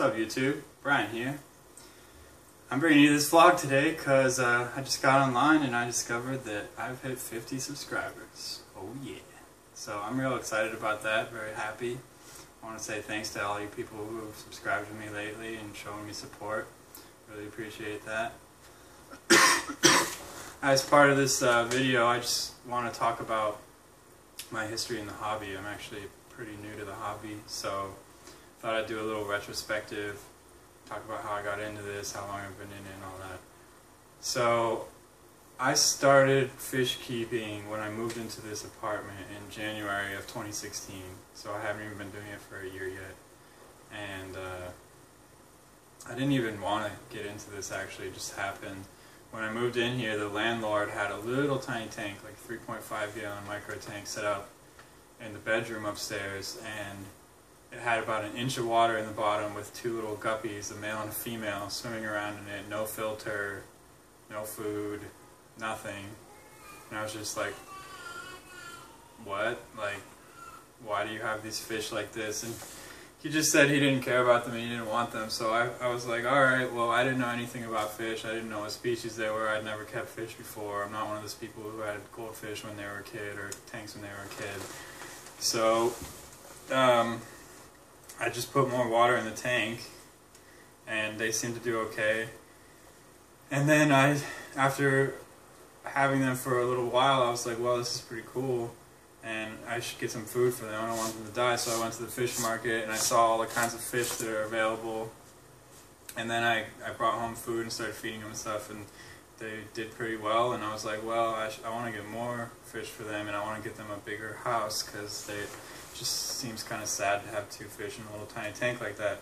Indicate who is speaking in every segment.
Speaker 1: up, YouTube? Brian here. I'm bringing you this vlog today because I just got online and I discovered that I've hit 50 subscribers. Oh yeah. So I'm real excited about that, very happy. I want to say thanks to all you people who have subscribed to me lately and shown me support. Really appreciate that. As part of this video, I just want to talk about my history in the hobby. I'm actually pretty new to the hobby, so thought I'd do a little retrospective, talk about how I got into this, how long I've been in it, and all that. So I started fish keeping when I moved into this apartment in January of 2016, so I haven't even been doing it for a year yet. And I didn't even want to get into this, actually. It just happened. When I moved in here, the landlord had a little tiny tank, like a 3.5 gallon micro tank, set up in the bedroom upstairs, and it had about an inch of water in the bottom with two little guppies, a male and a female, swimming around in it. No filter, no food, nothing. And I was just like, what? Like, why do you have these fish like this? And he just said he didn't care about them and he didn't want them. So I was like, alright, well, I didn't know anything about fish. I didn't know what species they were. I'd never kept fish before. I'm not one of those people who had goldfish when they were a kid or tanks when they were a kid. So I just put more water in the tank and they seemed to do okay. And then after having them for a little while, I was like, well, this is pretty cool and I should get some food for them. I don't want them to die. So I went to the fish market and I saw all the kinds of fish that are available. And then I brought home food and started feeding them and stuff, and they did pretty well. And I was like, well, I want to get more fish for them and I want to get them a bigger house because it just seems kind of sad to have two fish in a little tiny tank like that.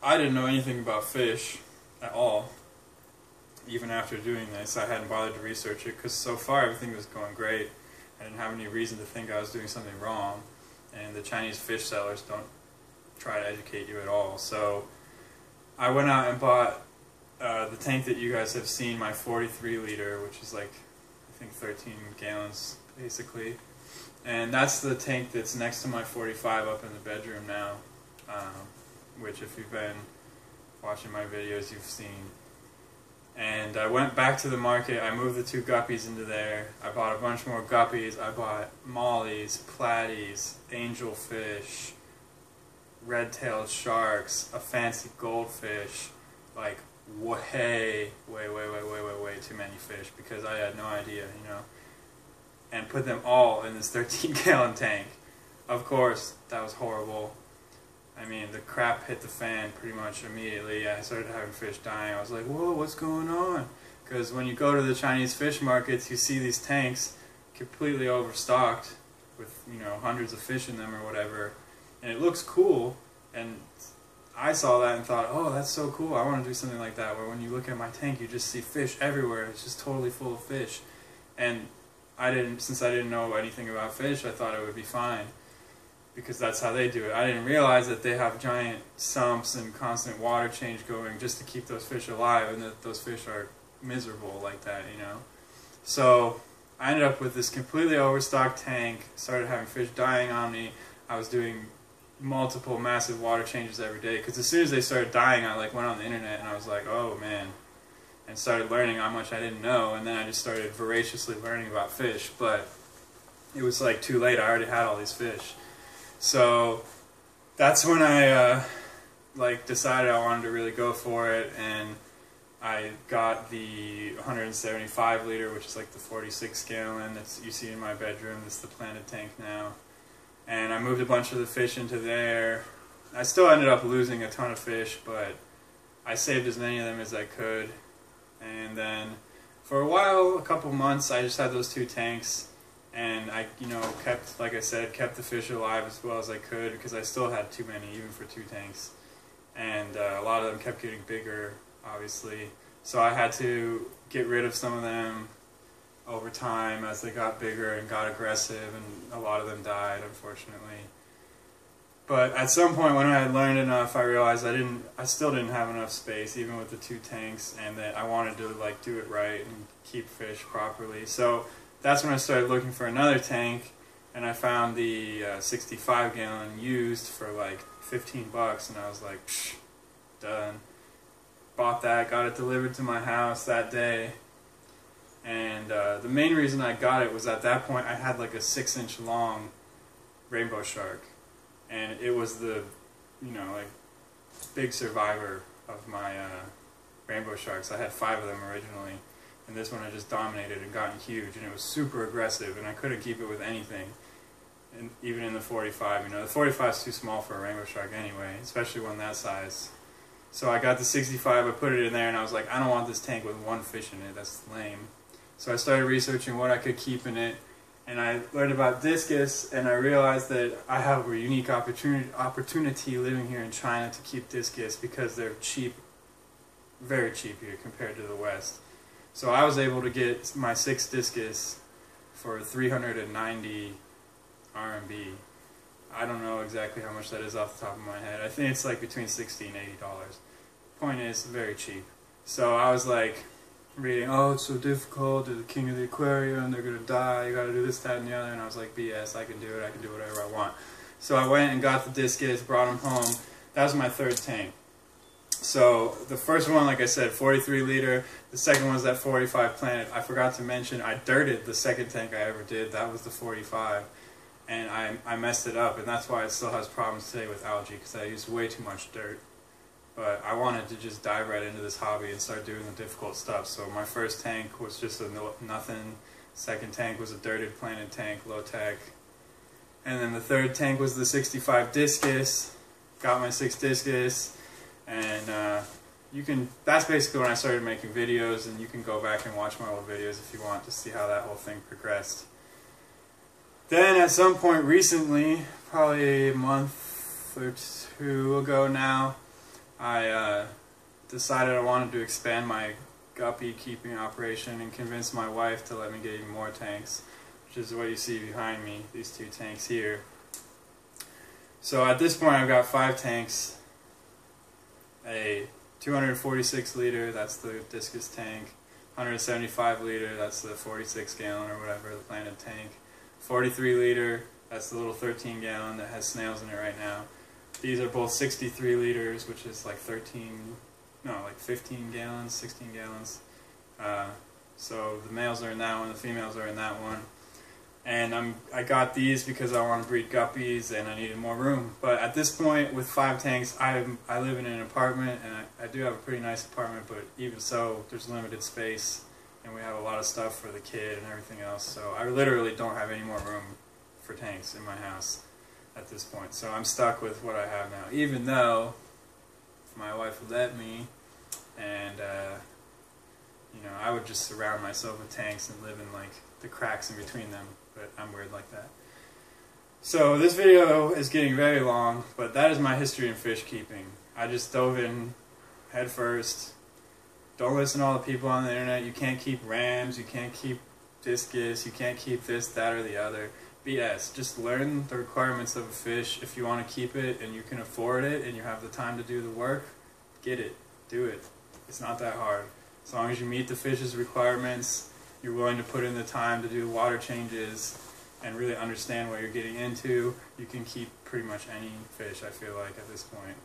Speaker 1: I didn't know anything about fish at all. Even after doing this, I hadn't bothered to research it because so far everything was going great. I didn't have any reason to think I was doing something wrong, and the Chinese fish sellers don't try to educate you at all. So I went out and bought the tank that you guys have seen, my 43 liter, which is like, I think 13 gallons basically. And that's the tank that's next to my 45 up in the bedroom now, which if you've been watching my videos, you've seen. And I went back to the market, I moved the two guppies into there, I bought a bunch more guppies, I bought mollies, platies, angelfish, red-tailed sharks, a fancy goldfish, like way too many fish because I had no idea, you know, and put them all in this 13-gallon tank. Of course, that was horrible. I mean, the crap hit the fan pretty much immediately. I started having fish dying. I was like, whoa, what's going on? Because when you go to the Chinese fish markets, you see these tanks completely overstocked with, you know, hundreds of fish in them or whatever. And it looks cool. And I saw that and thought, oh, that's so cool. I want to do something like that, where when you look at my tank, you just see fish everywhere. It's just totally full of fish. And since I didn't know anything about fish, I thought it would be fine, because that's how they do it. I didn't realize that they have giant sumps and constant water change going just to keep those fish alive, and that those fish are miserable like that, you know. So I ended up with this completely overstocked tank, started having fish dying on me. I was doing multiple massive water changes every day, because as soon as they started dying, I like went on the internet and I was like, oh man, and started learning how much I didn't know, and then I just started voraciously learning about fish, but it was like too late. I already had all these fish. So that's when I like decided I wanted to really go for it, and I got the 175 liter, which is like the 46 gallon that you see in my bedroom. It's the planted tank now, and I moved a bunch of the fish into there. I still ended up losing a ton of fish, but I saved as many of them as I could. And then for a while, a couple months, I just had those two tanks. And I, you know, kept, like I said, kept the fish alive as well as I could, because I still had too many, even for two tanks. And a lot of them kept getting bigger, obviously. So I had to get rid of some of them over time as they got bigger and got aggressive, and a lot of them died, unfortunately. But at some point when I had learned enough, I realized I still didn't have enough space, even with the two tanks, and that I wanted to like do it right and keep fish properly. So that's when I started looking for another tank, and I found the 65 gallon used for like 15 bucks, and I was like, psh, done. Bought that, got it delivered to my house that day, and the main reason I got it was at that point I had like a 6-inch long rainbow shark, and it was the, you know, like big survivor of my rainbow sharks. I had 5 of them originally, and this one I just dominated and gotten huge, and it was super aggressive, and I couldn't keep it with anything, and even in the 45. You know, the 45 is too small for a rainbow shark anyway, especially one that size. So I got the 65, I put it in there, and I was like, I don't want this tank with 1 fish in it, that's lame. So I started researching what I could keep in it, and I learned about discus, and I realized that I have a unique opportunity living here in China to keep discus because they're cheap, very cheap here compared to the West. So I was able to get my 6 discus for 390 RMB. I don't know exactly how much that is off the top of my head. I think it's like between $60 and $80. Point is, very cheap. So I was like reading, oh, it's so difficult, they're the king of the aquarium, they're gonna die, you gotta do this, that, and the other, and I was like, BS, I can do it, I can do whatever I want. So I went and got the discus, brought them home. That was my 3rd tank. So the first one, like I said, 43 liter. The second one was that 45 Planet. I forgot to mention, I dirted the 2nd tank I ever did. That was the 45. And I messed it up, and that's why it still has problems today with algae, because I used way too much dirt. But I wanted to just dive right into this hobby and start doing the difficult stuff. So my first tank was just a nothing. Second tank was a dirted Planet tank, low tech. And then the 3rd tank was the 65 discus. Got my 6 discus. And that's basically when I started making videos, and you can go back and watch my old videos if you want to see how that whole thing progressed. Then at some point recently, probably a month or 2 ago now, I decided I wanted to expand my guppy keeping operation and convince my wife to let me get even more tanks, which is what you see behind me, these 2 tanks here. So at this point I've got 5 tanks. A 246 liter, that's the discus tank. 175 liter, that's the 46 gallon or whatever, the Planet tank. 43 liter, that's the little 13 gallon that has snails in it right now. These are both 63 liters, which is like 15 gallons, 16 gallons. So the males are in that one, the females are in that one. And I got these because I want to breed guppies and I needed more room. But at this point, with 5 tanks, I live in an apartment, and I do have a pretty nice apartment, but even so, there's limited space, and we have a lot of stuff for the kid and everything else. So I literally don't have any more room for tanks in my house at this point. So I'm stuck with what I have now, even though if my wife would let me, and you know, I would just surround myself with tanks and live in like the cracks in between them. But I'm weird like that. So this video is getting very long, but that is my history in fish keeping. I just dove in head first. Don't listen to all the people on the internet. You can't keep rams, you can't keep discus, you can't keep this, that, or the other. BS. Just learn the requirements of a fish. If you want to keep it and you can afford it and you have the time to do the work, get it. Do it. It's not that hard. As long as you meet the fish's requirements, you're willing to put in the time to do water changes and really understand what you're getting into, you can keep pretty much any fish, I feel like, at this point.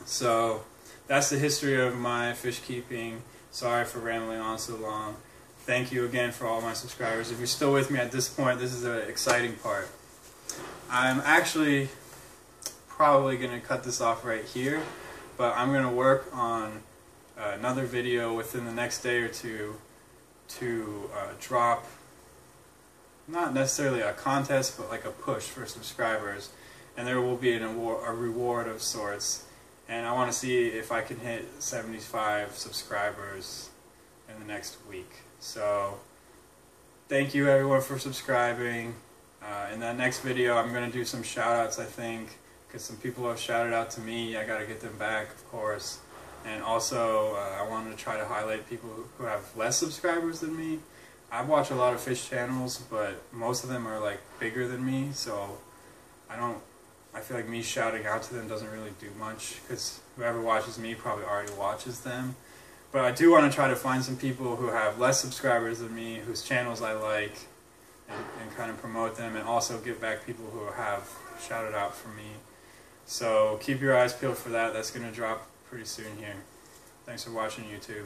Speaker 1: So that's the history of my fish keeping. Sorry for rambling on so long. Thank you again for all my subscribers. If you're still with me at this point, this is the exciting part. I'm actually probably going to cut this off right here, but I'm going to work on another video within the next day or two to drop, not necessarily a contest, but like a push for subscribers, and there will be a reward of sorts, and I want to see if I can hit 75 subscribers in the next week. So thank you everyone for subscribing. In that next video I'm going to do some shout outs, I think, because some people have shouted out to me. I got to get them back, of course. And also, I wanted to try to highlight people who have less subscribers than me. I watch a lot of fish channels, but most of them are like bigger than me, so I feel like me shouting out to them doesn't really do much, because whoever watches me probably already watches them. But I do want to try to find some people who have less subscribers than me, whose channels I like, and kind of promote them, and also give back people who have shouted out for me. So keep your eyes peeled for that. That's going to drop pretty soon here. Thanks for watching, YouTube.